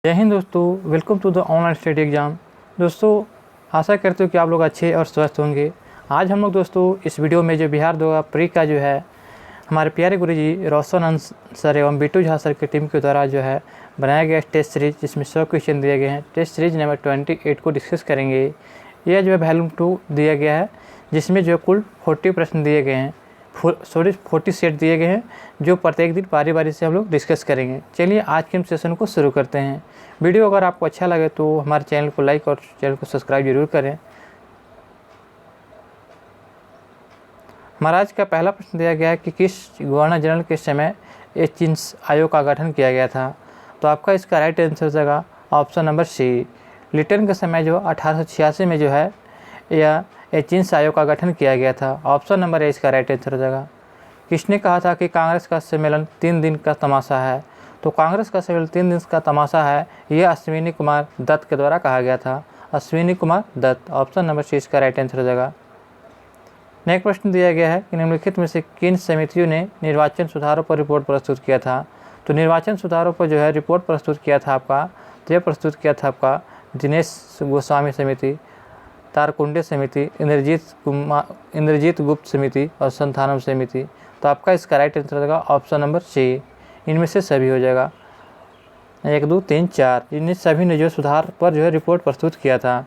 जय हिंद दोस्तों, welcome to the online study exam. दोस्तों, आशा करते हो कि आप लोग अच्छे और स्वस्थ होंगे। आज हम लोग दोस्तों इस वीडियो में जो बिहार 2 प्री का जो है हमारे प्यारे गुरुजी रोशन अंश सर एवं बिट्टू झा सर की टीम के द्वारा जो है बनाया गया टेस्ट सीरीज, जिसमें 100 क्वेश्चन दिए गए हैं। टेस्ट सीरीज नंबर 28 को डिस्कस करेंगे। यह जो है वॉल्यूम 2 दिया गया है, जिसमें जो कुल 40 प्रश्न दिए गए हैं, 40 सेट दिए गए हैं, जो प्रत्येक दिन बारी बारी से हम लोग डिस्कस करेंगे। चलिए आज के हम सेशन को शुरू करते हैं। वीडियो अगर आपको अच्छा लगे तो हमारे चैनल को लाइक और चैनल को सब्सक्राइब जरूर करें। हमारा आज का पहला प्रश्न दिया गया है कि किस गवर्नर जनरल के समय एचिंस आयोग का गठन किया गया था। तो आपका इसका राइट आंसर हो जाएगा ऑप्शन नंबर सी। लिटन के समय जो 1886 में जो है यह एचिंस आयोग का गठन किया गया था। ऑप्शन नंबर ए इसका राइट आंसर हो जाएगा। किसने कहा था कि कांग्रेस का सम्मेलन 3 दिन का तमाशा है। तो कांग्रेस का सम्मेलन 3 दिन का तमाशा है, यह अश्विनी कुमार दत्त के द्वारा कहा गया था। Ashwini Kumar Dutt. Option number C इसका राइट आंसर हो जाएगा। नेक्स्ट प्रश्न दिया गया है कि निम्नलिखित में से किन समितियों ने निर्वाचन सुधारों पर रिपोर्ट प्रस्तुत किया था। तो निर्वाचन सुधारों पर जो है रिपोर्ट प्रस्तुत किया था आपका, तो यह प्रस्तुत किया था आपका दिनेश गोस्वामी समिति, तारकुंडे समिति, इंद्रजीत गुप्त समिति और संथानम समिति। तो आपका इसका राइट आंसर हो जाएगा ऑप्शन नंबर सी। इनमें से सभी हो जाएगा। 1, 2, 3, 4 इन सभी ने जो सुधार पर जो है रिपोर्ट प्रस्तुत किया था।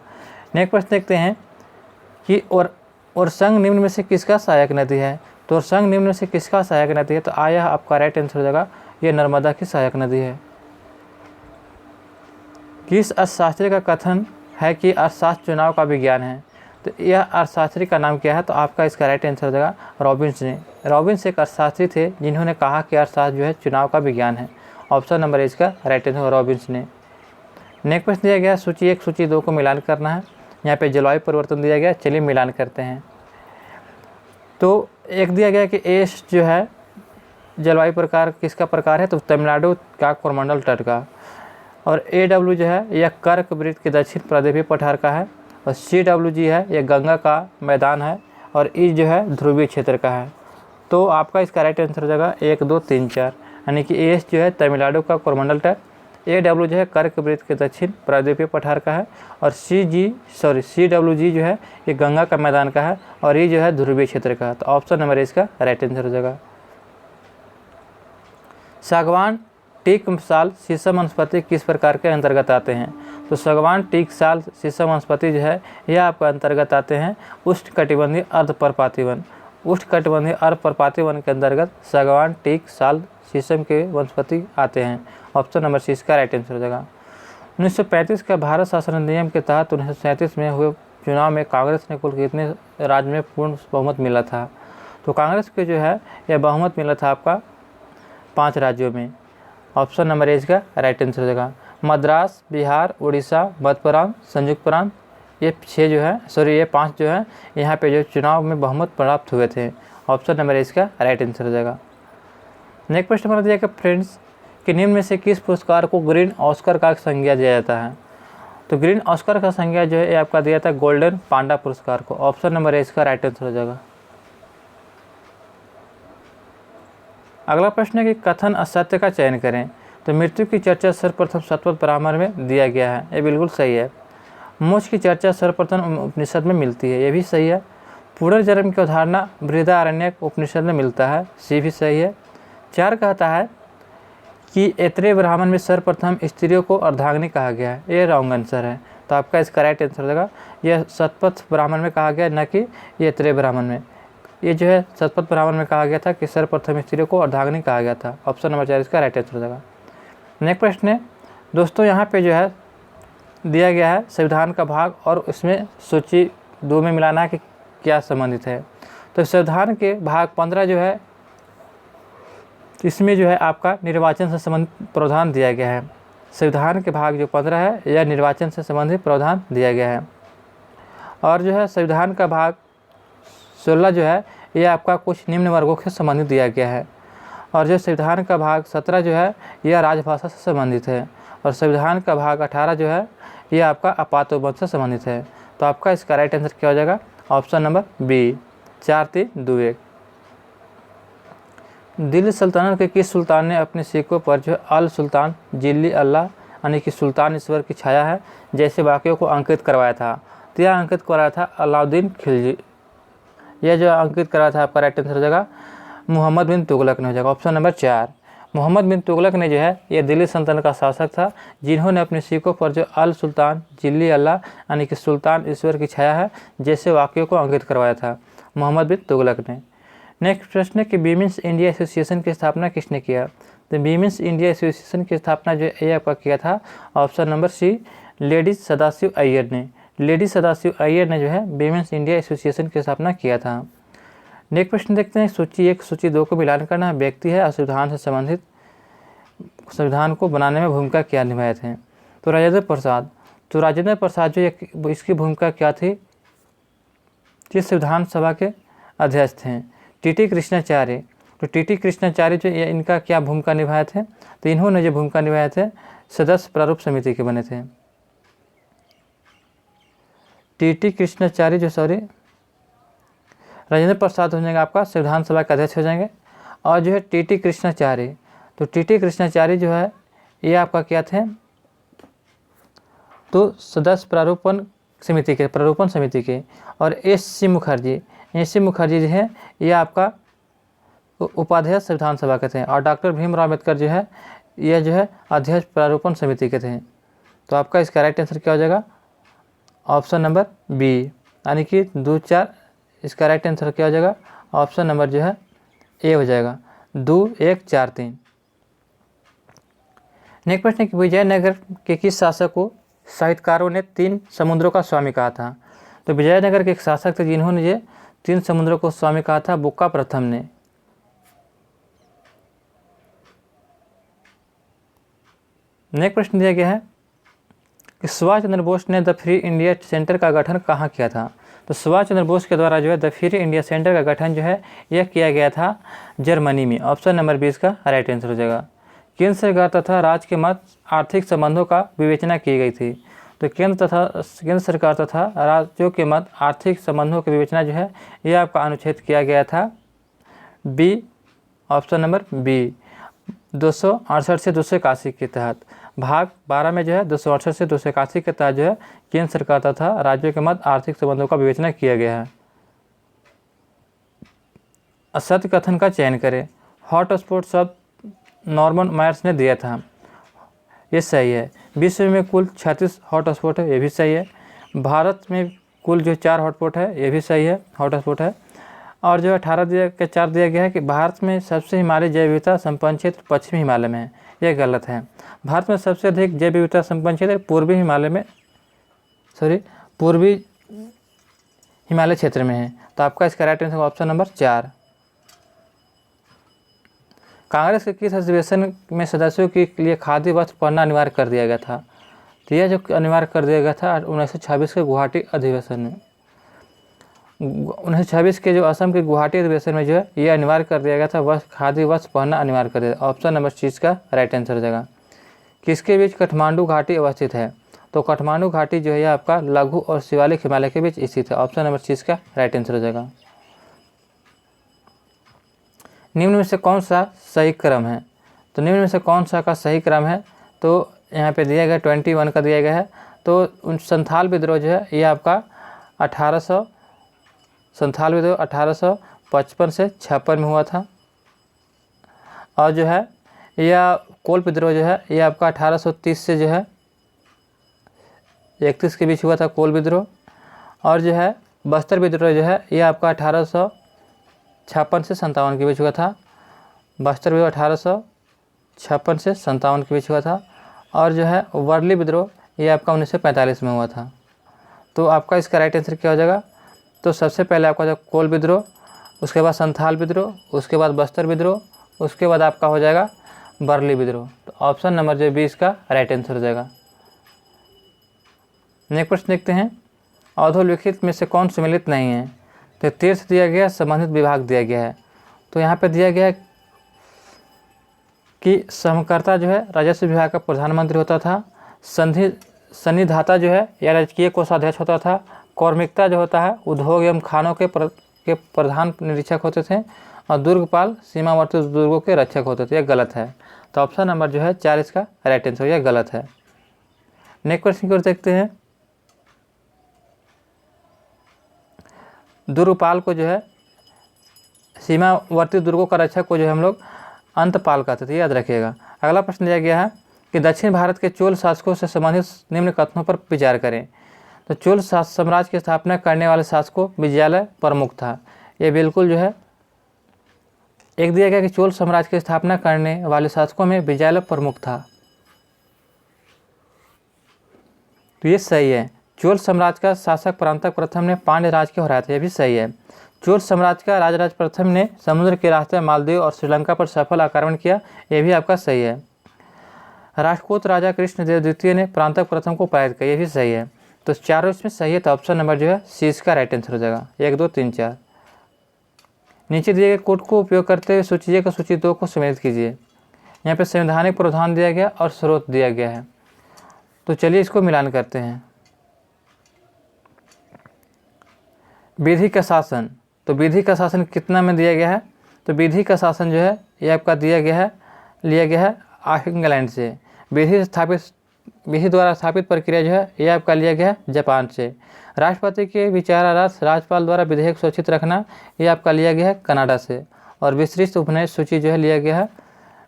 नेक्स्ट प्रश्न देखते हैं कि ओरसंग निम्न में से किसका सहायक नदी है। तो ओरसंग निम्न में से किसका सहायक नदी है। तो आया आपका राइट आंसर हो जाएगा, ये नर्मदा की सहायक नदी है। किस अर्थशास्त्री का कथन है कि अर्थशास्त्र चुनाव का विज्ञान है। तो यह अर्थशास्त्री का नाम क्या है। तो आपका इसका राइट आंसर हो जाएगा रॉबिन्स ने। रॉबिन्स एक अर्थशास्त्री थे जिन्होंने कहा कि अर्थशास्त्र जो है चुनाव का विज्ञान है। ऑप्शन नंबर इसका राइट आंसर रॉबिन्स ने। नेक्स्ट प्रश्न दिया गया सूची 1 सूची 2 को मिलान करना है। यहाँ पे जलवायु परिवर्तन दिया गया, चलिए मिलान करते हैं। तो एक दिया गया कि एस जो है जलवायु प्रकार किसका प्रकार है। तो तमिलनाडु का कोरमंडल तट का। और AW जो है यह कर्क वृत्त के दक्षिण प्रदेशीय पठार का है। और CWG है यह गंगा का मैदान है। और ई जो है ध्रुवीय क्षेत्र का है। तो आपका इसका राइट आंसर हो जाएगा 1, 2, 3, 4, यानी कि एस जो है तमिलनाडु का कोरमंडल तट, AW जो है कर्क वृत्त के दक्षिण प्रदेशीय पठार का है, और CWG जो है ये गंगा का मैदान का है, और ये जो है ध्रुवीय क्षेत्र का है। तो ऑप्शन नंबर इसका राइट आंसर हो जाएगा। सागवान, टीक, साल, शीशम वनस्पति किस प्रकार के अंतर्गत आते हैं। तो सागवान, टीक, साल, शीशम वनस्पति जो है यह आपका अंतर्गत आते हैं उष्णकटिबंधीय अर्धपर्णपाती वन। उष्णकटिबंधीय अर्धपर्णपाती वन के अंतर्गत सागवान, टीक, साल, शीशम के वनस्पति आते हैं। ऑप्शन नंबर सी इसका राइट आंसर हो जाएगा। 1935 का भारत शासन अधिनियम के तहत 1937 में हुए चुनाव में कांग्रेस ने कुल कितने राज्य में पूर्ण बहुमत मिला था। तो कांग्रेस के जो है यह बहुमत मिला था आपका 5 राज्यों में। ऑप्शन नंबर ए इसका राइट आंसर हो जाएगा। मद्रास, बिहार, उड़ीसा, मध्य प्रांत, संयुक्त प्रांत, ये 6 जो है ये 5 जो है यहाँ पे जो चुनाव में बहुमत प्राप्त हुए थे। ऑप्शन नंबर ए इसका राइट आंसर हो जाएगा। नेक्स्ट प्रश्न बना दिया कि फ्रेंड्स कि निम्न में से किस पुरस्कार को ग्रीन ऑस्कर का संज्ञा दिया जाता है। तो ग्रीन ऑस्कर का संज्ञा जो है ये आपका दिया था गोल्डन पांडा पुरस्कार को। ऑप्शन नंबर ए इसका राइट आंसर हो जाएगा। अगला प्रश्न है कि कथन असत्य का चयन करें। तो मृत्यु की चर्चा सर्वप्रथम शतपथ ब्राह्मण में दिया गया है, ये बिल्कुल सही है। मोक्ष की चर्चा सर्वप्रथम उपनिषद में मिलती है, ये भी सही है। पुनर्जन्म की अवधारणा बृहदारण्यक उपनिषद में मिलता है, सी भी सही है। 4 कहता है कि ऐत्रेय ब्राह्मण में सर्वप्रथम स्त्रियों को अर्धांगिनी कहा गया है, ये रॉन्ग आंसर है। तो आपका इसका राइट आंसर होगा यह शतपथ ब्राह्मण में कहा गया, न कि ऐत्रेय ब्राह्मण में। ये जो है शतपथ ब्राह्मण में कहा गया था कि सर्वप्रथम स्त्रियों को अर्धांगिनी कहा गया था। ऑप्शन नंबर 4 इसका राइट आंसर हो जाएगा। नेक्स्ट प्रश्न है दोस्तों, यहाँ पे जो है दिया गया है संविधान का भाग, और इसमें सूची 2 में मिलाना है कि क्या संबंधित है। तो संविधान के भाग 15 जो है इसमें जो है आपका निर्वाचन से संबंधित प्रावधान दिया गया है। संविधान के भाग जो 15 है यह निर्वाचन से संबंधित प्रावधान दिया गया है। और जो है संविधान का भाग 16 जो है यह आपका कुछ निम्न वर्गों से संबंधित दिया गया है। और जो संविधान का भाग 17 जो है यह राजभाषा से संबंधित है। और संविधान का भाग 18 जो है यह आपका आपातवाद से संबंधित है। तो आपका इसका राइट आंसर क्या हो जाएगा। Option number B, 4, 3, 2, 1। दिल्ली सल्तनत के किस सुल्तान ने अपने सिक्कों पर जो अल सुल्तान, जिल्ली अल्लाह यानी कि सुल्तान ईश्वर की छाया है जैसे वाक्यों को अंकित करवाया था। तो यह अंकित कराया था अलाउद्दीन खिलजी। यह जो अंकित कराया था आपका राइट आंसर हो जाएगा मोहम्मद बिन तुगलक ने हो जाएगा। ऑप्शन नंबर 4 मोहम्मद बिन तुगलक ने जो है यह दिल्ली सल्तनत का शासक था जिन्होंने अपने सिक्कों पर जो अल सुल्तान जिल्ली अल्लाह यानी कि सुल्तान ईश्वर की छाया है जैसे वाक्यों को अंकित करवाया था, मोहम्मद बिन तुगलक ने। नेक्स्ट प्रश्न है कि वीमेंस इंडिया एसोसिएशन की स्थापना किसने किया। तो वीमेंस इंडिया एसोसिएशन की स्थापना जो ये आपका किया था option number C lady Sadashiv Iyer ने। लेडी सदाशिव अय्यर ने जो है वीमेंस इंडिया एसोसिएशन की स्थापना किया था। नेक्स्ट प्रश्न देखते हैं सूची 1 सूची 2 को मिलान करना। व्यक्ति है संविधान से संबंधित संविधान को बनाने में भूमिका क्या निभाए थे। तो राजेंद्र प्रसाद। तो राजेंद्र प्रसाद जो इसकी भूमिका क्या थी कि संविधान सभा के अध्यक्ष थे। टीटी कृष्णाचार्य। तो टीटी कृष्णाचार्य जो इनका क्या भूमिका निभाए थे। तो इन्होंने जो भूमिका निभाए थे सदस्य प्रारूप समिति के बने थे। टीटी कृष्णाचार्य जो राजेंद्र प्रसाद हो जाएंगे आपका संविधान सभा के अध्यक्ष हो जाएंगे। और जो है टीटी कृष्णाचार्य। तो टीटी कृष्णाचार्य जो है ये आपका क्या थे तो सदस्य प्रारूपण समिति के। और एस.सी. मुखर्जी जो है ये आपका उपाध्यक्ष संविधान सभा के थे। और डॉक्टर भीमराव अम्बेडकर जो है यह जो है अध्यक्ष प्रारूपण समिति के थे। तो आपका इसका राइट आंसर क्या हो जाएगा ऑप्शन नंबर बी यानी कि 2 4 इसका राइट आंसर क्या हो जाएगा ऑप्शन नंबर जो है ए हो जाएगा 2 1 4 3। नेक्स्ट प्रश्न है कि विजयनगर के किस शासक को साहित्यकारों ने 3 समुद्रों का स्वामी कहा था। तो विजयनगर के एक शासक थे जिन्होंने ये 3 समुद्रों को स्वामी कहा था बुक्का प्रथम ने। नेक्स्ट प्रश्न दिया गया है कि सुभाष चंद्र बोस ने द फ्री इंडिया सेंटर का गठन कहाँ किया था। तो सुभाष चंद्र बोस के द्वारा जो है द फ्री इंडिया सेंटर का गठन जो है यह किया गया था जर्मनी में। ऑप्शन नंबर 20 का राइट आंसर हो जाएगा। केंद्र सरकार तथा राज्य के मध्य आर्थिक संबंधों का विवेचना की गई थी। तो केंद्र सरकार तथा राज्यों के मध्य आर्थिक संबंधों की विवेचना जो है यह आपका अनुच्छेद किया गया था बी ऑप्शन नंबर बी 268 से 281 के तहत। भाग 12 में जो है 268 से 281 के तहत जो है केंद्र सरकार तथा राज्यों के मध्य आर्थिक संबंधों का विवेचना किया गया है। असत्य कथन का चयन करें। हॉट स्पॉट शब्द नॉर्मन मायर्स ने दिया था, ये सही है। विश्व में कुल 36 हॉट स्पॉट है, ये भी सही है। भारत में कुल जो 4 हॉटस्पॉट है, ये भी सही है, हॉट स्पॉट है। और जो 4 दिया गया है कि भारत में सबसे हिमालय जैव विविधता संपन्न क्षेत्र पश्चिमी हिमालय में है, यह गलत है। भारत में सबसे अधिक जैव विविधता संपन्न क्षेत्र पूर्वी हिमालय क्षेत्र में है। तो आपका इसका right answer option number 4। Congress के किस अधिवेशन में सदस्यों के लिए खादी वस्त्र पहनना अनिवार्य कर दिया गया था। तो यह जो अनिवार्य कर दिया गया था 1926 के गुवाहाटी अधिवेशन में। 1926 के जो असम के गुवाहाटी अधिवेशन में जो है ये अनिवार्य कर दिया गया था खादी वस्त्र पहनना अनिवार्य कर दिया। ऑप्शन नंबर 30 का राइट आंसर हो जाएगा। किसके बीच काठमांडू घाटी अवस्थित है। तो काठमांडू घाटी जो है आपका लघु और शिवालिक हिमालय के बीच स्थित है। ऑप्शन नंबर 30 का राइट आंसर हो जाएगा। निम्न में से कौन सा सही क्रम है। तो निम्न में से कौन सा का सही क्रम है। तो यहाँ पे दिया गया 21 का दिया गया है। तो संथाल विद्रोह जो है ये आपका 1855 से 56 में हुआ था। और जो है यह कोल विद्रोह जो है ये आपका 1830 से जो है 31 के बीच हुआ था कोल विद्रोह। और जो है बस्तर विद्रोह जो है ये आपका 1856 से 57 के बीच हुआ था। बस्तर विद्रोह 1856 से 57 के बीच हुआ था। और जो है वर्ली विद्रोह ये आपका 1945 में हुआ था। तो आपका इसका राइट आंसर क्या हो जाएगा। तो सबसे पहले आपका जो कोल विद्रोह, उसके बाद संथाल विद्रोह, उसके बाद बस्तर विद्रोह, उसके बाद आपका हो जाएगा वर्ली विद्रोह। तो ऑप्शन नंबर जो 20 का राइट आंसर हो जाएगा। नेक्स्ट प्रश्न देखते हैं अधोलिखित में से कौन सम्मिलित नहीं है। तो तीर्थ दिया गया, संबंधित विभाग दिया गया है। तो यहाँ पे दिया गया है कि समकर्ता जो है राजस्व विभाग का प्रधानमंत्री होता था। सन्निधाता जो है या राजकीय कोषाध्यक्ष होता था। कौर्मिकता जो होता है उद्योग एवं खानों के प्रधान निरीक्षक होते थे। और दुर्गपाल सीमावर्ती दुर्गों के रक्षक होते थे। यह गलत है। तो ऑप्शन नंबर जो है 4 इसका राइट आंसर, यह गलत है। नेक्स्ट क्वेश्चन की ओर देखते हैं। दुर्गपाल को जो है सीमावर्ती दुर्गों का रक्षक को जो है हम लोग अंतपाल कहते थे, याद रखिएगा। अगला प्रश्न दिया गया है कि दक्षिण भारत के चोल शासकों से संबंधित निम्न कथनों पर विचार करें। तो चोल साम्राज्य की स्थापना करने वाले शासकों विजयालय प्रमुख था। ये बिल्कुल जो है एक दिया गया कि चोल साम्राज्य की स्थापना करने वाले शासकों में विजयालय प्रमुख था, तो ये सही है। चोल साम्राज्य का शासक परांतक प्रथम ने पांड्य राज के हराया था, ये भी सही है। चोल साम्राज्य का राजराज प्रथम ने समुद्र के रास्ते मालदीव और श्रीलंका पर सफल आक्रमण किया, ये भी आपका सही है। राष्ट्रकूट राजा कृष्णदेव द्वितीय ने परांतक प्रथम को पराजित किया, ये भी सही है। तो चारों इसमें सही है, तो ऑप्शन नंबर जो है सी इसका राइट आंसर हो जाएगा। 1, 2, 3, 4। नीचे दिए गए कोड को उपयोग करते हुए सूची 1 और सूची 2 को सम्मिलित कीजिए। यहाँ पे संवैधानिक प्रावधान दिया गया और स्रोत दिया गया है, तो चलिए इसको मिलान करते हैं। विधि का शासन, तो विधि का शासन कितना में दिया गया है? तो विधि का शासन जो है ये आपका लिया गया है इंग्लैंड से। विधि द्वारा स्थापित प्रक्रिया जो है ये आपका लिया गया है जापान से। राष्ट्रपति के विचारार्थ राज्यपाल द्वारा विधेयक सुरक्षित रखना ये आपका लिया गया है कनाडा से। और विस्तृत उपनिष्ठ सूची जो है लिया गया है,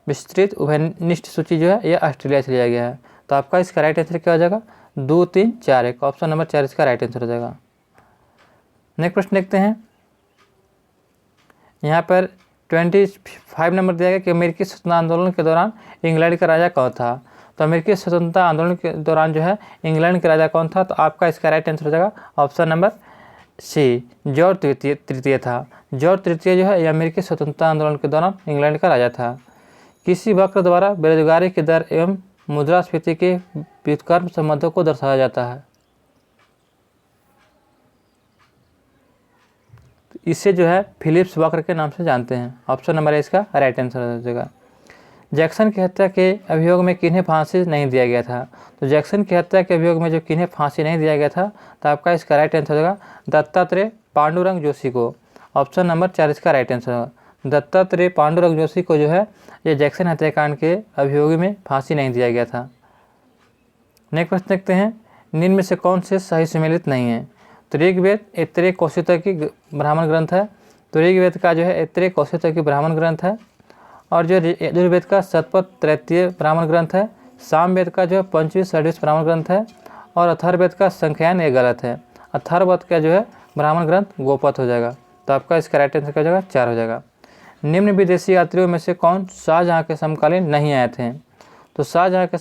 विस्तृत उपनिष्ठ सूची जो है ये ऑस्ट्रेलिया से लिया गया है। तो आपका इसका राइट आंसर क्या हो जाएगा? 2, 3, 4, 1। ऑप्शन नंबर 4 इसका राइट आंसर हो जाएगा। नेक्स्ट प्रश्न देखते हैं। यहाँ पर 25 नंबर दिया गया कि अमेरिकी स्वतंत्रता आंदोलन के दौरान इंग्लैंड का राजा कौन था? तो अमेरिकी स्वतंत्रता आंदोलन के दौरान जो है इंग्लैंड का राजा कौन था? तो आपका इसका राइट आंसर हो जाएगा ऑप्शन नंबर सी, जॉर्ज तृतीय था। जॉर्ज तृतीय जो है ये अमेरिकी स्वतंत्रता आंदोलन के दौरान इंग्लैंड का राजा था। किसी वक्र द्वारा बेरोजगारी की दर एवं मुद्रास्फीति के व्युत्क्रम संबंधों को दर्शाया जाता है। इसे जो है फिलिप्स वक्र के नाम से जानते हैं। ऑप्शन नंबर इसका राइट आंसर हो जाएगा। जैक्सन की हत्या के अभियोग में किन्हें फांसी नहीं दिया गया था? तो जैक्सन की हत्या के अभियोग में जो किन्हें फांसी नहीं दिया गया था, तो आपका इसका राइट आंसर होगा दत्तात्रेय पांडुरंग जोशी को। ऑप्शन नंबर 4 इसका राइट आंसर होगा। दत्तात्रेय पांडुरंग जोशी को जो है ये जैक्सन हत्याकांड के अभियोग में फांसी नहीं दिया गया था। नेक्स्ट प्रश्न देखते हैं। निम्न में से कौन से सही सम्मिलित नहीं है? तो ऋग्वेद ऐत्रेय कौशिकी ब्राह्मण ग्रंथ है। तो ऋग्वेद का जो है ऐत्रेय कौशिकी ब्राह्मण ग्रंथ है। और जो यजुर्वेद का शतपथ तृतीय ब्राह्मण ग्रंथ है। सामवेद का जो है पंचवी षड्विश ब्राह्मण ग्रंथ है। और अथर्ववेद का संख्यान ये गलत है। अथर्ववेद का जो है ब्राह्मण ग्रंथ गोपथ हो जाएगा। तो आपका इसका राइट आंसर क्या हो जाएगा? 4 हो जाएगा। निम्न विदेशी यात्रियों में से कौन शाहजहाँ के समकालीन नहीं आए थे? तो शाहजहाँ के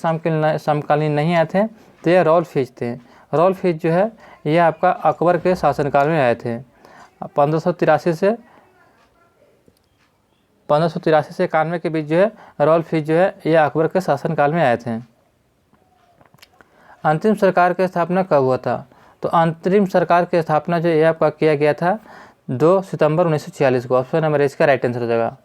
समकालीन नहीं आए थे, तो ये रॉल्फ थे। रॉल्फ जो है ये आपका अकबर के शासनकाल में आए थे। 1583 से 91 के बीच जो है रॉल्फ जो है ये अकबर के शासनकाल में आए थे। अंतरिम सरकार की स्थापना कब हुआ था? तो अंतरिम सरकार की स्थापना जो ये आपका किया गया था 2 सितंबर 1946 को। ऑप्शन नंबर इसका राइट आंसर हो जाएगा।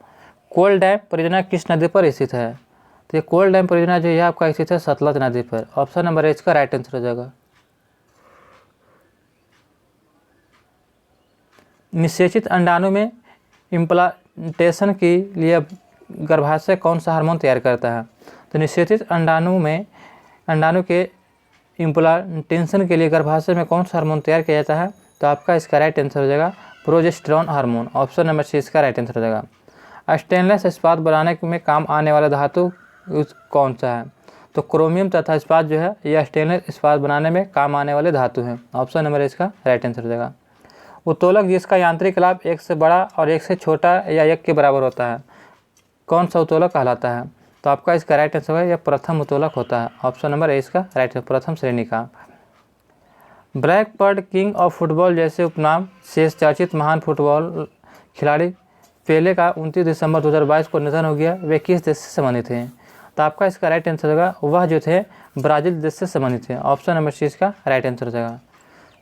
कोल डैम परियोजना किस नदी पर स्थित है? तो ये कोल डैम परियोजना जो है आपका स्थित है सतलज नदी पर। ऑप्शन नंबर इसका राइट आंसर हो जाएगा। निषेचित अंडाणु में इम्प्लांटेशन के लिए गर्भाशय कौन सा हार्मोन तैयार करता है? तो निषेचित अंडाणु के इम्प्लांटेशन के लिए गर्भाशय में कौन सा हार्मोन तैयार किया जाता है? तो आपका इसका राइट आंसर हो जाएगा progesterone hormone. Option number C इसका राइट आंसर हो जाएगा। स्टेनलेस इस्पात बनाने में काम आने वाला धातु कौन सा है? तो क्रोमियम तथा इस्पात जो है यह स्टेनलेस इस्पात बनाने में काम आने वाले धातु हैं। ऑप्शन नंबर इसका राइट आंसर हो जाएगा। उत्तोलक जिसका यांत्रिक लाभ 1 से बड़ा और 1 से छोटा या 1 के बराबर होता है, कौन सा उत्तोलक कहलाता है? तो आपका इसका राइट आंसर है यह प्रथम उत्तोलक होता है। ऑप्शन नंबर ए इसका राइट आंसर, प्रथम श्रेणी का। Black bird king of football जैसे उपनाम से चर्चित महान फुटबॉल खिलाड़ी पेले का 29 दिसंबर 2022 को निधन हो गया। वे किस देश से संबंधित हैं? तो आपका इसका राइट आंसर होगा वह जो थे ब्राज़ील देश से संबंधित हैं। ऑप्शन नंबर सी इसका राइट आंसर हो जाएगा।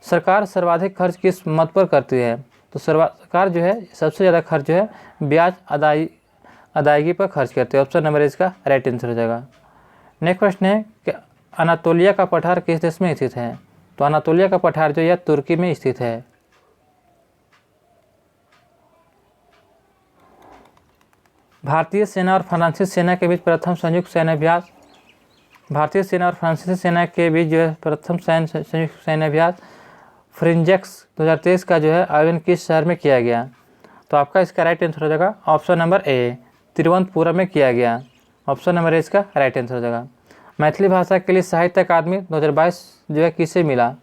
सरकार सर्वाधिक खर्च किस मद पर करती है? तो सरकार जो है सबसे ज़्यादा खर्च जो है ब्याज अदायगी पर खर्च करती है। ऑप्शन नंबर इसका राइट आंसर हो जाएगा। नेक्स्ट प्रश्न है कि अनातोलिया का पठार किस देश में स्थित है? तो अनातोलिया का पठार जो है तुर्की में स्थित है। भारतीय सेना और फ्रांसीसी सेना के बीच प्रथम संयुक्त सैन्य अभ्यास भारतीय सेना और फ्रांसीसी सेना के बीच जो है प्रथम संयुक्त सैन्य अभ्यास फ्रिंजेक्स 2023 का जो है आयोजन किस शहर में किया गया? तो आपका इसका राइट आंसर हो जाएगा ऑप्शन नंबर ए, तिरुवनंतपुरम में किया गया। ऑप्शन नंबर ए इसका राइट आंसर हो जाएगा। मैथिली भाषा के लिए साहित्य अकादमी 2022 जो है किसे मिला?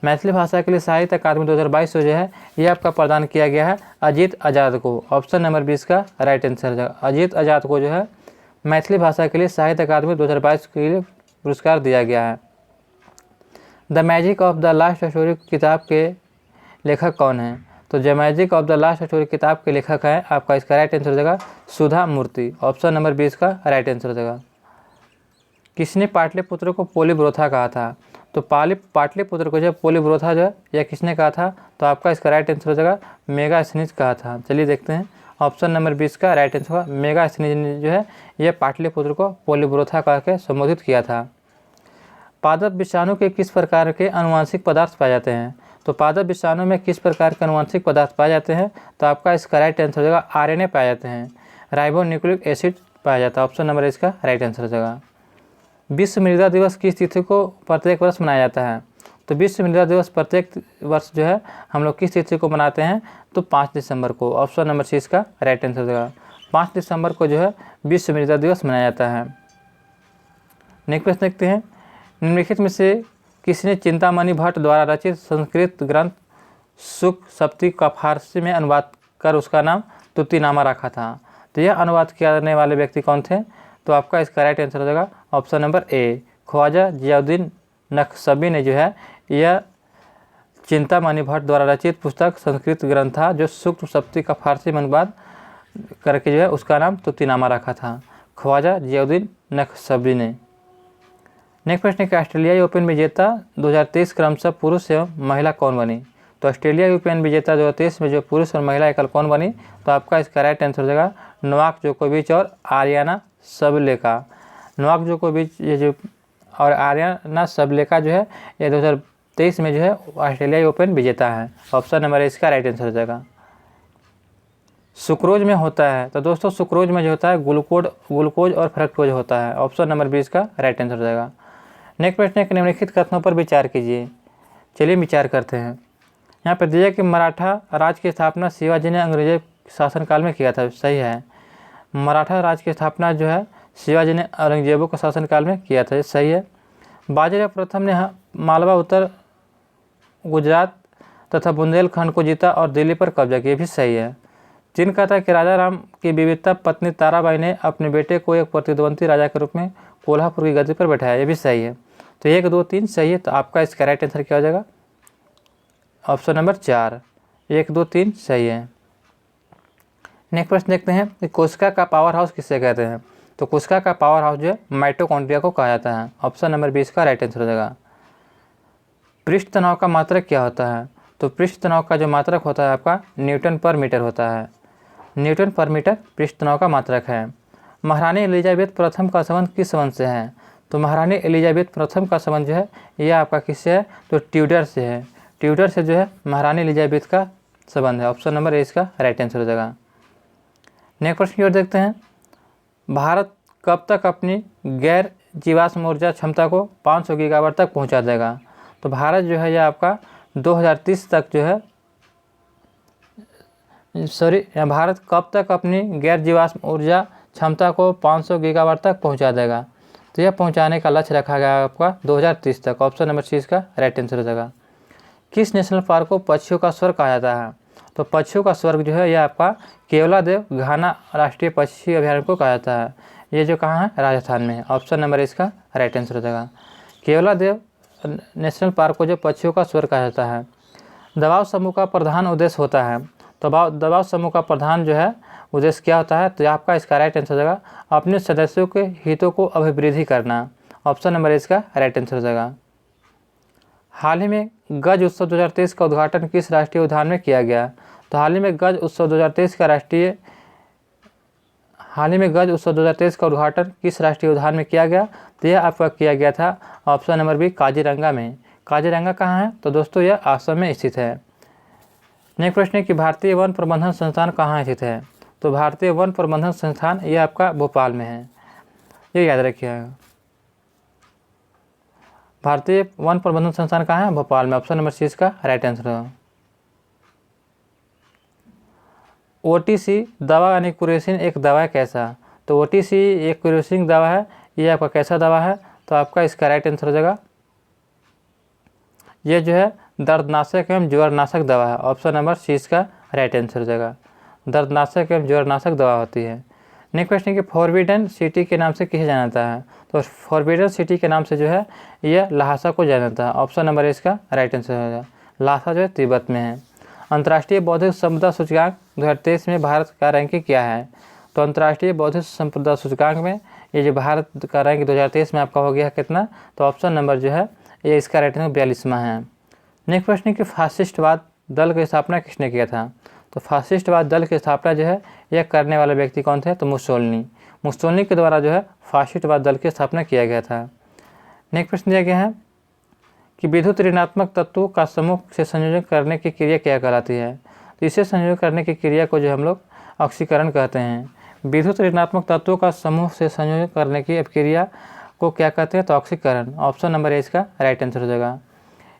मैथिली भाषा के लिए साहित्य अकादमी 2022 जो है ये आपका प्रदान किया गया है अजीत आज़ाद को। ऑप्शन नंबर 20 का राइट आंसर हो जाएगा। अजीत आज़ाद को जो है मैथिली भाषा के लिए साहित्य अकादमी 2022 के लिए पुरस्कार दिया गया है। The magic of the last story किताब के लेखक कौन है? तो the magic of the last story किताब के लेखक है आपका इसका राइट आंसर हो जाएगा सुधा मूर्ति। ऑप्शन नंबर 20 का राइट आंसर हो जाएगा। किसने पाटलिपुत्र को पोलीब्रोथा कहा था? तो पाटलिपुत्र को जो पोलीब्रोथा जो है यह किसने कहा था? तो आपका इसका राइट आंसर हो जाएगा मेगास्थनीज कहा था। चलिए देखते हैं ऑप्शन नंबर 20 का राइट आंसर होगा मेगास्थनीज ने जो है यह पाटलिपुत्र को पोलीब्रोथा कह के संबोधित किया था। पादप विषाणु के किस प्रकार के आनुवंशिक पदार्थ पाए जाते हैं? तो पादप विषाणु में किस प्रकार के आनुवंशिक पदार्थ पाए जाते हैं? तो आपका इसका राइट आंसर हो जाएगा आरएनए पाए जाते हैं, राइबोन्यूक्लिक एसिड पाया जाता है। ऑप्शन नंबर इसका राइट आंसर हो जाएगा। विश्व मृदा दिवस किस तिथि को प्रत्येक वर्ष मनाया जाता है? तो विश्व मृदा दिवस प्रत्येक वर्ष जो है हम लोग किस तिथि को मनाते हैं? तो 5 दिसंबर को। ऑप्शन नंबर सी इसका राइट आंसर हो जाएगा। 5 दिसंबर को जो है विश्व मृदा दिवस मनाया जाता है। नेक्स्ट प्रश्न देखते हैं, निम्नलिखित में से किसने चिंतामणि भट्ट द्वारा रचित संस्कृत ग्रंथ सुख सप्ती का फारसी में अनुवाद कर उसका नाम तुतीनामा रखा था? तो यह अनुवाद करने वाले व्यक्ति कौन थे? तो आपका इसका राइट आंसर हो जाएगा option number A, Khwaja Ziauddin Nakhshabi ने जो है यह चिंतामणि भट्ट द्वारा रचित पुस्तक संस्कृत ग्रंथ था जो सुख सप्ती का फारसी में अनुवाद करके जो है उसका नाम तुतीनामा रखा था, ख्वाजा जियाउद्दीन नक्शबी ने। नेक्स्ट प्रश्न है कि ऑस्ट्रेलियाई ओपन विजेता 2023 क्रमशः पुरुष एवं महिला कौन बनी? तो ऑस्ट्रेलियाई ओपन विजेता 2023 में जो पुरुष और महिला एकल कौन बनी? तो आपका इसका राइट आंसर हो जाएगा नोवाक जोकोविच और आरियाना सबलेका। नोवाक जोकोविच ये जो और आरियाना सबलेका जो है ये 2023 में जो है ऑस्ट्रेलियाई ओपन विजेता है। ऑप्शन नंबर इसका राइट आंसर हो जाएगा। सुक्रोज में होता है, तो दोस्तों सुक्रोज में जो होता है ग्लूकोज और फ्रक्टोज होता है। ऑप्शन नंबर 20 का राइट आंसर हो जाएगा। नेक्स्ट प्रश्न है कि निम्नलिखित कथनों पर विचार कीजिए। चलिए विचार करते हैं। यहाँ पर दिया कि मराठा राज की स्थापना शिवाजी ने अंग्रेजों शासनकाल में किया था। सही है, मराठा राज की स्थापना जो है शिवाजी ने औरंगजेबों के शासनकाल में किया था। सही है। बाजीराव प्रथम ने मालवा, उत्तर गुजरात तथा बुंदेलखंड को जीता और दिल्ली पर कब्जा किया। भी सही है। जिन कहता है कि राजा राम की विविधता पत्नी ताराबाई ने अपने बेटे को एक प्रतिद्वंदी राजा के रूप में कोल्हापुर की गद्दी पर बैठाया। ये भी सही है। तो 1, 2, 3 सही है। तो आपका इसका राइट आंसर क्या हो जाएगा? ऑप्शन नंबर 4, 1, 2, 3 सही है। नेक्स्ट प्रश्न देखते हैं कि कोशिका का पावर हाउस किसे कहते हैं? तो कोशिका का पावर हाउस जो है माइटोकॉन्ड्रिया को कहा जाता है। ऑप्शन नंबर 20 का राइट आंसर हो जाएगा। पृष्ठ तनाव का मात्रक क्या होता है? तो पृष्ठ तनाव का जो मात्रक होता है आपका न्यूटन पर मीटर होता है। न्यूटन पर मीटर पृष्ठ तनाव का मात्रक है। महारानी एलिजाबेथ प्रथम का संबंध किस वंश से है? तो महारानी एलिजाबेथ प्रथम का संबंध जो है यह आपका किससे है? तो ट्यूडर से है। ट्यूडर से जो है महारानी एलिजाबेथ का संबंध है। ऑप्शन नंबर ए इसका राइट आंसर हो जाएगा। नेक्स्ट प्रश्न की ओर देखते हैं। भारत कब तक अपनी गैर जीवाश्म ऊर्जा क्षमता को 500 गीगावाट तक पहुंचा देगा? तो भारत जो है यह आपका 2030 तक जो है भारत कब तक अपनी गैर जीवाश्म ऊर्जा क्षमता को 500 गीगावाट तक पहुंचा देगा? तो यह पहुंचाने का लक्ष्य रखा गया है आपका 2030 तक। ऑप्शन नंबर सी इसका राइट आंसर हो जाएगा। किस नेशनल पार्क को पक्षियों का स्वर्ग कहा जाता है? तो पक्षियों का स्वर्ग जो है यह आपका केवलादेव घाना राष्ट्रीय पक्षी अभयारण्य को कहा जाता है। ये जो कहाँ है? राजस्थान में है। ऑप्शन नंबर इसका राइट आंसर हो जाएगा। केवलादेव नेशनल पार्क को जो पक्षियों का स्वर्ग कहा जाता है। दबाव समूह का प्रधान उद्देश्य होता है। तो दबाव समूह का प्रधान जो है उद्देश्य क्या होता है? तो आपका इसका राइट आंसर हो जाएगा अपने सदस्यों के हितों को अभिवृद्धि करना। ऑप्शन नंबर इसका राइट आंसर हो जाएगा। हाल ही में गज उत्सव 2023 का उद्घाटन किस राष्ट्रीय उद्यान में किया गया? तो हाल ही में गज उत्सव 2023 का उद्घाटन किस राष्ट्रीय उद्यान में किया गया? तो यह आपका किया गया था ऑप्शन नंबर बी काजीरंगा में। काजीरंगा कहाँ है? तो दोस्तों यह असम में स्थित है। नेक्स्ट प्रश्न है कि भारतीय वन प्रबंधन संस्थान कहाँ स्थित है? तो भारतीय वन प्रबंधन संस्थान ये आपका भोपाल में है। ये याद रखिएगा। भारतीय वन प्रबंधन संस्थान कहाँ है? भोपाल में। ऑप्शन नंबर सी इसका राइट आंसर होगा। OTC दवा यानी क्यूरेसिन एक दवा है कैसा? तो OTC एक क्यूरेसिन दवा है, ये आपका कैसा दवा है? तो आपका इसका राइट आंसर हो जाएगा, ये जो है दर्दनाशक एवं ज्वरनाशक दवा है। ऑप्शन नंबर सी इसका राइट आंसर हो जाएगा, दर्दनाशक एवं ज्वरनाशक दवा होती है। नेक्स्ट क्वेश्चन कि फॉरबिडन सिटी के नाम से किसे जाना जाता है? तो फॉरबिडन सिटी के नाम से जो है यह लहासा को जाना जाता है। ऑप्शन नंबर इसका राइट आंसर हो जाएगा, लहासा जो है तिब्बत में है। अंतर्राष्ट्रीय बौद्धिक संपदा सूचकांक 2023 में भारत का रैंकिंग क्या है? तो अंतर्राष्ट्रीय बौद्धिक संपदा सूचकांक में ये जो भारत का रैंक 2023 में आपका हो गया है कितना? तो ऑप्शन नंबर जो है ये इसका राइट आंसर 42वां है। नेक्स्ट क्वेश्चन कि फासिस्टवाद दल की स्थापना किसने किया था? तो फासिस्टवाद दल की स्थापना जो है यह करने वाले व्यक्ति कौन थे? तो मुसोलिनी के द्वारा जो है फासिस्टवाद दल की स्थापना किया गया था। नेक्स्ट प्रश्न दिया गया है कि विद्युत ऋणात्मक तत्वों का समूह से संयोजन करने की क्रिया क्या कहलाती है? तो इसे संयोजन करने की क्रिया को जो हम लोग ऑक्सीकरण कहते हैं। विद्युत ऋणात्मक तत्वों का समूह से संयोजन करने की क्रिया को क्या कहते हैं? तो ऑक्सीकरण। ऑप्शन नंबर ए इसका राइट आंसर हो जाएगा।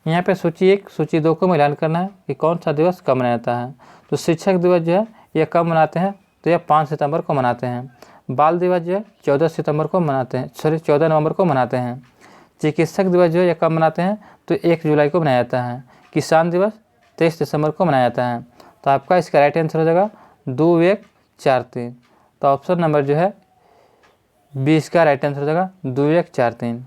यहाँ पे सूची 1 सूची 2 को मिलान करना है कि कौन सा दिवस कब मनाया जाता है। तो शिक्षक दिवस जो है यह कब मनाते हैं? तो यह 5 सितंबर को मनाते हैं। बाल दिवस जो है 14 सितंबर को मनाते हैं, 14 नवंबर को मनाते हैं। चिकित्सक दिवस जो है यह कब मनाते हैं? तो 1 जुलाई को मनाया जाता है। किसान दिवस 23 दिसंबर को मनाया जाता है। तो आपका इसका राइट आंसर हो जाएगा 2 1 4 3। तो ऑप्शन नंबर जो है 20 का राइट आंसर हो जाएगा 2 1 4 3।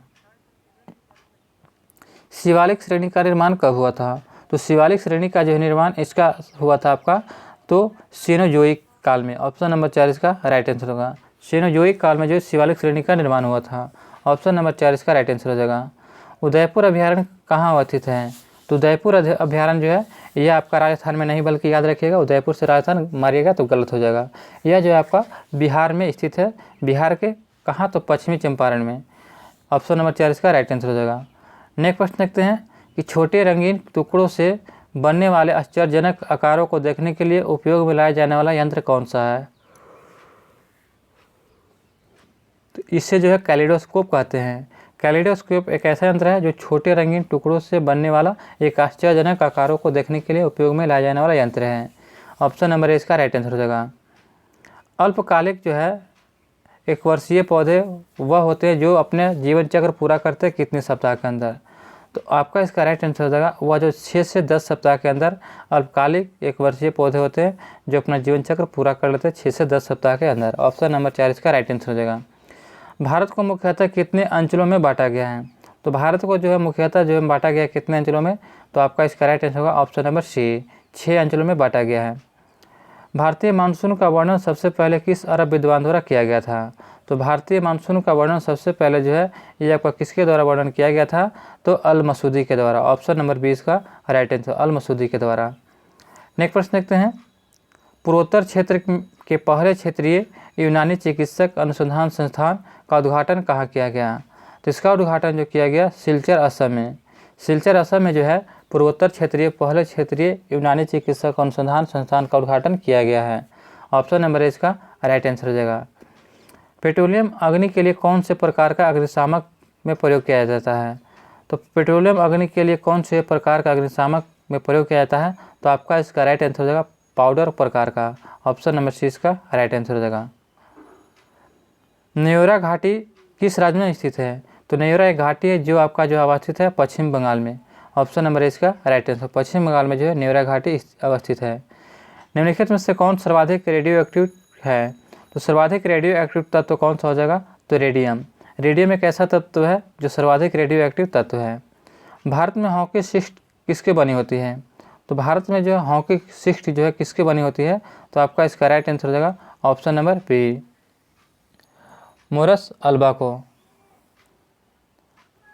शिवालिक श्रेणी का निर्माण कब हुआ था? तो शिवालिक श्रेणी का जो निर्माण इसका हुआ था आपका तो सीनोजोइक काल में। ऑप्शन नंबर 4 इसका राइट आंसर होगा। सीनोजोइक काल में जो शिवालिक श्रेणी का निर्माण हुआ था। ऑप्शन नंबर 4 इसका राइट आंसर हो जाएगा। उदयपुर अभ्यारण्य कहाँ अवस्थित है? तो उदयपुर अभ्यारण्य जो है यह आपका राजस्थान में नहीं, बल्कि याद रखिएगा उदयपुर से राजस्थान मारिएगा तो गलत हो जाएगा। यह जो है आपका बिहार में स्थित है। बिहार के कहाँ? तो पश्चिमी चंपारण में। ऑप्शन नंबर 4 इसका राइट आंसर हो जाएगा। नेक्स्ट प्रश्न देखते हैं कि छोटे रंगीन टुकड़ों से बनने वाले आश्चर्यजनक आकारों को देखने के लिए उपयोग में लाया जाने वाला यंत्र कौन सा है? तो इसे जो है कैलिडोस्कोप कहते हैं। कैलिडोस्कोप एक ऐसा यंत्र है जो छोटे रंगीन टुकड़ों से बनने वाला एक आश्चर्यजनक आकारों को देखने के लिए उपयोग में लाया जाने वाला यंत्र है। ऑप्शन नंबर ए इसका राइट आंसर हो जाएगा। अल्पकालिक जो है 1 वर्षीय पौधे वह होते हैं जो अपने जीवन चक्र पूरा करते हैं कितने सप्ताह के अंदर? तो आपका इसका राइट आंसर हो जाएगा वह जो 6 से 10 सप्ताह के अंदर अल्पकालिक 1 वर्षीय पौधे होते हैं जो अपना जीवन चक्र पूरा कर लेते हैं 6 से 10 सप्ताह के अंदर। ऑप्शन नंबर 4 इसका राइट आंसर हो जाएगा। भारत को मुख्यतः कितने अंचलों में बांटा गया है? तो भारत को जो है मुख्यतः जो है बांटा गया है कितने अंचलों में? तो आपका इसका राइट आंसर होगा ऑप्शन नंबर सी, 6 अंचलों में बांटा गया है। भारतीय मानसून का वर्णन सबसे पहले किस अरब विद्वान द्वारा किया गया था? तो भारतीय मानसून का वर्णन सबसे पहले जो है ये आपका किसके द्वारा वर्णन किया गया था? तो अल मसूदी के द्वारा। ऑप्शन नंबर 20 का राइट आंसर अल मसूदी के द्वारा। नेक्स्ट प्रश्न देखते हैं, पूर्वोत्तर क्षेत्र के पहले क्षेत्रीय यूनानी चिकित्सक अनुसंधान संस्थान का उद्घाटन कहाँ किया गया? तो इसका उद्घाटन जो किया गया सिलचर असम में। सिलचर असम में जो है पूर्वोत्तर क्षेत्रीय पहले क्षेत्रीय यूनानी चिकित्सक अनुसंधान संस्थान का उद्घाटन किया गया है। ऑप्शन नंबर ए इसका राइट आंसर हो जाएगा। पेट्रोलियम अग्नि के लिए कौन से प्रकार का अग्निशामक में प्रयोग किया जाता है? तो पेट्रोलियम अग्नि के लिए कौन से प्रकार का अग्निशामक में प्रयोग किया जाता है? तो आपका इसका राइट आंसर हो जाएगा पाउडर प्रकार का। ऑप्शन नंबर सी इसका राइट आंसर हो जाएगा। न्योरा घाटी किस राज्य में स्थित है? तो न्योरा एक घाटी है जो आपका जो अवस्थित है पश्चिम बंगाल में। ऑप्शन नंबर ए इसका राइट आंसर, पश्चिम बंगाल में जो है न्योरा घाटी अवस्थित है। निम्नलिखित में से कौन सर्वाधिक रेडियो एक्टिव है? तो सर्वाधिक रेडियो एक्टिव तत्व कौन सा हो जाएगा? तो रेडियम। रेडियम एक ऐसा तत्व है जो सर्वाधिक रेडियो एक्टिव तत्व है। भारत में हॉकी सिस्ट किसके बनी होती है? तो भारत में जो है हॉकी सिस्ट जो है किसके बनी होती है? तो आपका इसका राइट आंसर हो जाएगा ऑप्शन नंबर बी, मोरस अल्बाको।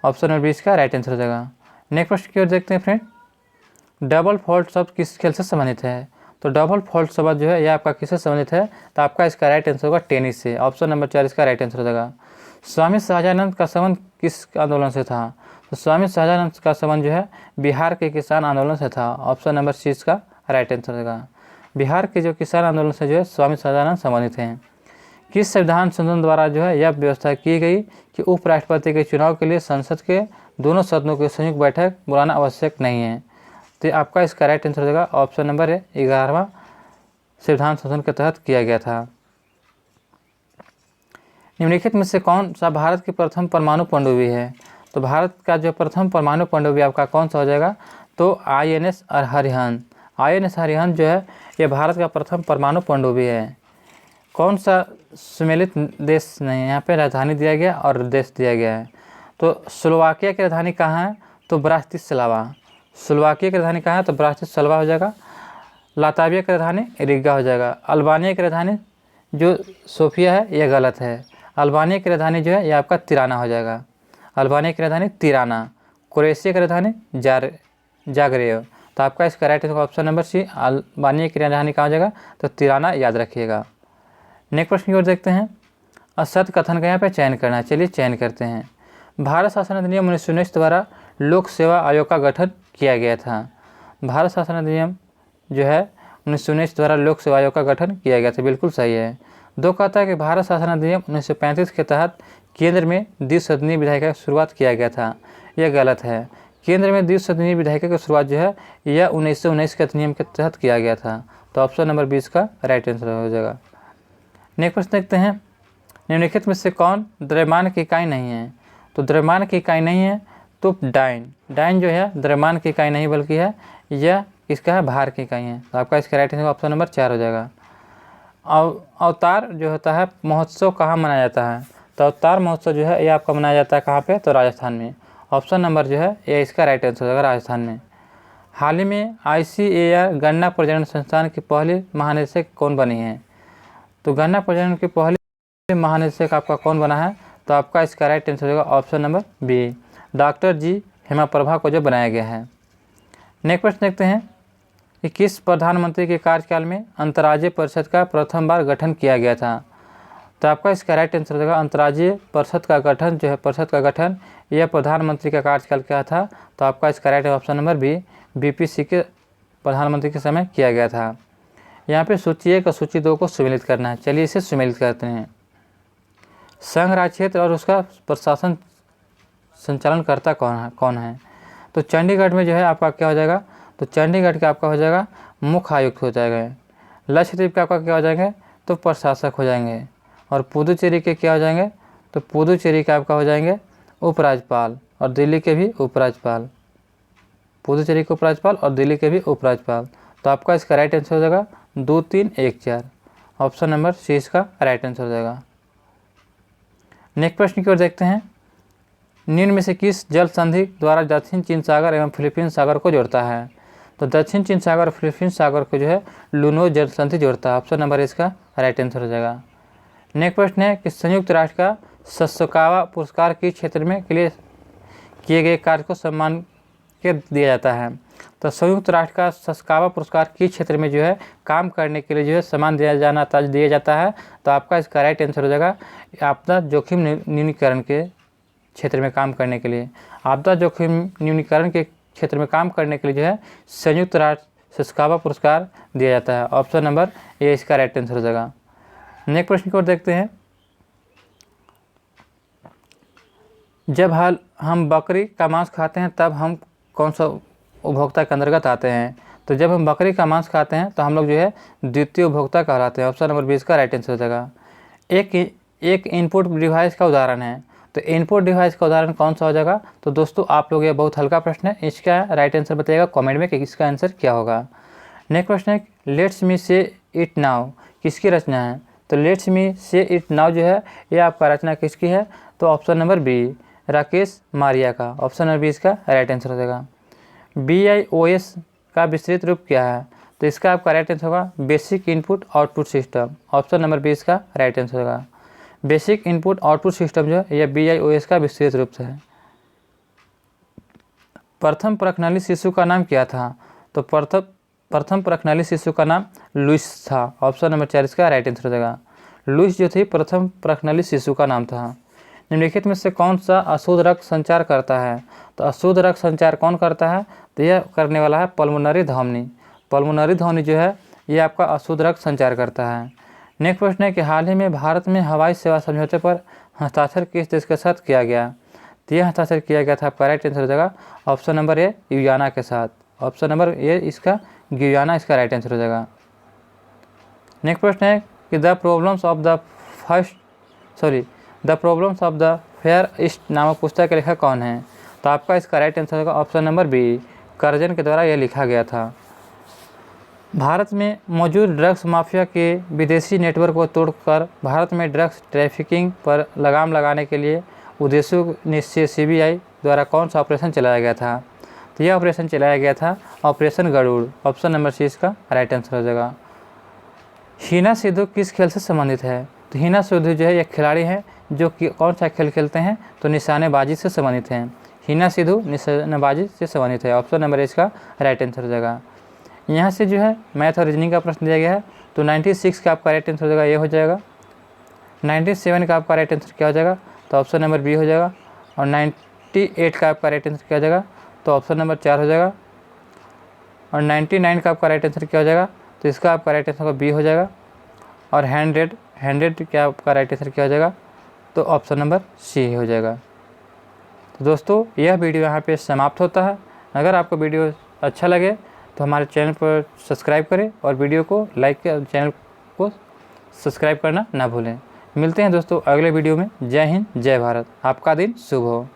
ऑप्शन नंबर 20 का राइट आंसर हो जाएगा। नेक्स्ट प्रश्न की ओर देखते हैं फ्रेंड, डबल फॉल्ट शब्द किस खेल से संबंधित है? तो डबल फॉल्ट शब्द जो है यह आपका किससे संबंधित है? तो आपका इसका राइट आंसर होगा टेनिस से। ऑप्शन नंबर 4 इसका राइट आंसर हो जाएगा। स्वामी सहजानंद का संबंध किस आंदोलन से था? तो स्वामी सहजानंद का संबंध जो है बिहार के किसान आंदोलन से था। ऑप्शन नंबर सी इसका राइट आंसर होगा। बिहार के जो किसान आंदोलन से जो है स्वामी सहजानंद संबंधित हैं। किस संविधान संशोधन द्वारा जो है यह व्यवस्था की गई कि उपराष्ट्रपति के चुनाव के लिए संसद के दोनों सदनों की संयुक्त बैठक बुलाना आवश्यक नहीं है। तो आपका इसका राइट आंसर हो जाएगा ऑप्शन नंबर है 11वां संविधान संशोधन के तहत किया गया था। निम्नलिखित में से कौन सा भारत की प्रथम परमाणु पनडुब्बी है? तो भारत का जो प्रथम परमाणु पनडुब्बी आपका कौन सा हो जाएगा? तो INS अरिहंत। INS अरिहंत जो है ये भारत का प्रथम परमाणु पनडुब्बी है। कौन सा सम्मिलित देश नहीं है, यहाँ पे राजधानी दिया गया और देश दिया गया है। तो स्लोवाकिया की राजधानी कहाँ है? तो ब्रातिस्लावा। स्लोवाकिया की राजधानी कहाँ है? तो ब्रातिस्लावा हो जाएगा। लातविया की राजधानी रिगा हो जाएगा। अल्बानिया की राजधानी जो सोफिया है यह गलत है। अल्बानिया की राजधानी जो है यह आपका तिराना हो जाएगा। अल्बानिया की राजधानी तिराना। क्रोएशिया की राजधानी जाग्रेब। तो आपका इसका right answer option number C Albania की राजधानी कहाँ हो जाएगा? तो तिराना याद रखिएगा। नेक्स्ट प्रश्न की ओर देखते हैं। असत्य कथन का यहाँ पे चयन करना है। चलिए चयन करते हैं। भारत शासन अधिनियम 1919 द्वारा लोक सेवा आयोग का गठन किया गया था। भारत शासन अधिनियम जो है 1919 द्वारा लोक सेवा आयोग का गठन किया गया था, बिल्कुल सही है। 2 कहता है कि भारत शासन अधिनियम 1935 के तहत केंद्र में द्विसदनीय विधायिका की शुरुआत किया गया था, यह गलत है। केंद्र में द्विसदनीय विधायिका की शुरुआत जो है यह 1919 के अधिनियम के तहत किया गया था। तो ऑप्शन नंबर 20 का राइट आंसर हो जाएगा। नेक्स्ट प्रश्न देखते हैं। निम्नलिखित में से कौन द्रव्यमान की इकाई नहीं है? तो द्रव्यमान की इकाई नहीं है तो डाइन जो है द्रव्यमान की इकाई नहीं बल्कि है यह इसका है भार की इकाई है। तो आपका इसका राइट आंसर ऑप्शन नंबर 4 हो जाएगा। अवतार जो होता है महोत्सव कहाँ मनाया जाता है? तो अवतार महोत्सव जो है ये आपका मनाया जाता है कहाँ पे? तो राजस्थान में। ऑप्शन नंबर जो है ये इसका राइट आंसर हो जाएगा राजस्थान में। हाल ही में ICAR गन्ना प्रजनन संस्थान की पहली महानिदेशक कौन बनी है? तो गन्ना प्रजनन की पहली महानिदेशक आपका कौन बना है? तो आपका इसका राइट आंसर होगा ऑप्शन नंबर बी डॉक्टर जी हेमाप्रभा को जो बनाया गया है। नेक्स्ट प्रश्न देखते हैं कि किस प्रधानमंत्री के कार्यकाल में अंतर्राज्यीय परिषद का प्रथम बार गठन किया गया था? तो आपका इसका राइट आंसर होगा अंतर्राज्यीय परिषद का गठन जो है परिषद का गठन यह प्रधानमंत्री का कार्यकाल क्या था? तो आपका इसका right option number B BPC के प्रधानमंत्री के समय किया गया था। यहाँ पे सूची 1 और सूची 2 को सम्मिलित करना है। चलिए इसे सम्मिलित करते हैं। संघ राज्य क्षेत्र और उसका प्रशासन संचालनकर्ता कौन है? तो चंडीगढ़ में जो है आपका क्या हो जाएगा? तो चंडीगढ़ का आपका हो जाएगा मुख्य आयुक्त हो जाएगा। लक्षद्वीप का आपका क्या हो जाएंगे? तो प्रशासक हो जाएंगे। और पुदुचेरी के क्या हो जाएंगे? तो पुदुचेरी का आपका हो जाएंगे उपराज्यपाल और दिल्ली के भी उपराज्यपाल। पुदुचेरी के उपराज्यपाल और दिल्ली के भी उपराज्यपाल। तो आपका इसका राइट आंसर हो जाएगा 2, 3, 1, 4। ऑप्शन नंबर सी इसका राइट आंसर हो जाएगा। नेक्स्ट प्रश्न की ओर देखते हैं। निम्न में से किस जल संधि द्वारा दक्षिण चीन सागर एवं फिलीपीन सागर को जोड़ता है? तो दक्षिण चीन सागर और फिलीपीन सागर को जो है लुनो जल संधि जोड़ता है। ऑप्शन नंबर इसका राइट आंसर हो जाएगा। नेक्स्ट प्रश्न है कि संयुक्त राष्ट्र का सस्कावा पुरस्कार किस क्षेत्र में के लिए किए गए कार्य को सम्मान के दिया जाता है? तो संयुक्त राष्ट्र का सस्कावा पुरस्कार किस क्षेत्र में जो है काम करने के लिए जो है सम्मान दिया जाता है? तो आपका इसका राइट आंसर हो जाएगा आपदा जोखिम न्यूनीकरण के क्षेत्र में काम करने के लिए। आपदा जोखिम न्यूनीकरण के क्षेत्र में काम करने के लिए जो है संयुक्त राष्ट्र सस्कावा पुरस्कार दिया जाता है। ऑप्शन नंबर ए इसका राइट आंसर हो जाएगा। नेक्स्ट प्रश्न की ओर देखते हैं। जब हम बकरी का मांस खाते हैं तब हम कौन सा उपभोक्ता के अंतर्गत आते हैं? तो जब हम बकरी का मांस खाते हैं तो हम लोग जो है द्वितीय उपभोक्ता कहलाते हैं। ऑप्शन नंबर 20 का राइट आंसर हो जाएगा। एक इनपुट डिवाइस का उदाहरण है। तो इनपुट डिवाइस का उदाहरण कौन सा हो जाएगा? तो दोस्तों आप लोग ये बहुत हल्का प्रश्न है, इसका राइट आंसर बताइएगा कमेंट में कि इसका आंसर क्या होगा। नेक्स्ट प्रश्न है लेट्स मी से इट नाउ किसकी रचना है? तो लेट्स मी से इट नाउ जो है ये आपका रचना किसकी है? तो option number B Rakesh Maria का। ऑप्शन नंबर 20 का राइट आंसर हो जाएगा। BIOS का विस्तृत रूप क्या है? तो इसका आपका राइट आंसर होगा basic input output system. Option number 20 का राइट आंसर होगा। बेसिक इनपुट आउटपुट सिस्टम जो है यह BIOS का विस्तृत रूप से है। प्रथम परखनली शिशु का नाम क्या था? तो प्रथम परखनली शिशु का नाम लुइस था। ऑप्शन नंबर 4 इसका राइट आंसर हो जाएगा। लुइस जो थी प्रथम परखनली शिशु का नाम था। निम्नलिखित में से कौन सा अशुद्ध रक्त संचार करता है? तो अशुद्ध रक्त संचार कौन करता है? तो यह करने वाला है पल्मोनरी धमनी। पल्मोनरी धमनी जो है ये आपका अशुद्ध रक्त संचार करता है। नेक्स्ट प्रश्न है कि हाल ही में भारत में हवाई सेवा समझौते पर हस्ताक्षर किस देश के साथ किया गया? तो यह हस्ताक्षर किया गया था, आपका राइट आंसर हो जाएगा ऑप्शन नंबर ए गियाना के साथ। ऑप्शन नंबर ए इसका गियाना इसका राइट आंसर हो जाएगा। नेक्स्ट प्रश्न है कि the problems of the fair east नामक पुस्तक के लेखक कौन है? तो आपका इसका राइट आंसर होगा ऑप्शन नंबर बी, कर्जन के द्वारा यह लिखा गया था। भारत में मौजूद ड्रग्स माफिया के विदेशी नेटवर्क को तोड़कर भारत में ड्रग्स ट्रैफिकिंग पर लगाम लगाने के लिए उद्देश्य निश्चय CBI द्वारा कौन सा ऑपरेशन चलाया गया था? तो यह ऑपरेशन चलाया गया था operation Garud. Option number C इसका राइट आंसर हो जाएगा। हिना सिद्धू किस खेल से संबंधित है? तो हिना सिद्धू जो है एक खिलाड़ी हैं जो कि कौन सा खेल खेलते हैं? तो निशानेबाजी से संबंधित हैं। हिना सिद्धू निशानेबाजी से संबंधित है। ऑप्शन नंबर इसका राइट आंसर हो जाएगा। यहाँ से जो है मैथ और रीजनिंग का प्रश्न दिया गया है। तो 96 का आपका राइट आंसर हो जाएगा, ये हो जाएगा। 97 का आपका राइट आंसर क्या हो जाएगा? तो ऑप्शन नंबर बी हो जाएगा। और 98 का आपका राइट आंसर क्या हो जाएगा? तो ऑप्शन नंबर 4 हो जाएगा। और 99 का आपका राइट आंसर क्या हो जाएगा? तो इसका आपका राइट आंसर बी हो जाएगा। और 100 क्या आपका राइट आंसर क्या हो जाएगा? तो ऑप्शन नंबर सी हो जाएगा। तो दोस्तों यह वीडियो यहाँ पे समाप्त होता है। अगर आपको वीडियो अच्छा लगे तो हमारे चैनल पर सब्सक्राइब करें और वीडियो को लाइक करें, चैनल को सब्सक्राइब करना ना भूलें। मिलते हैं दोस्तों अगले वीडियो में। जय हिंद, जय भारत। आपका दिन शुभ हो।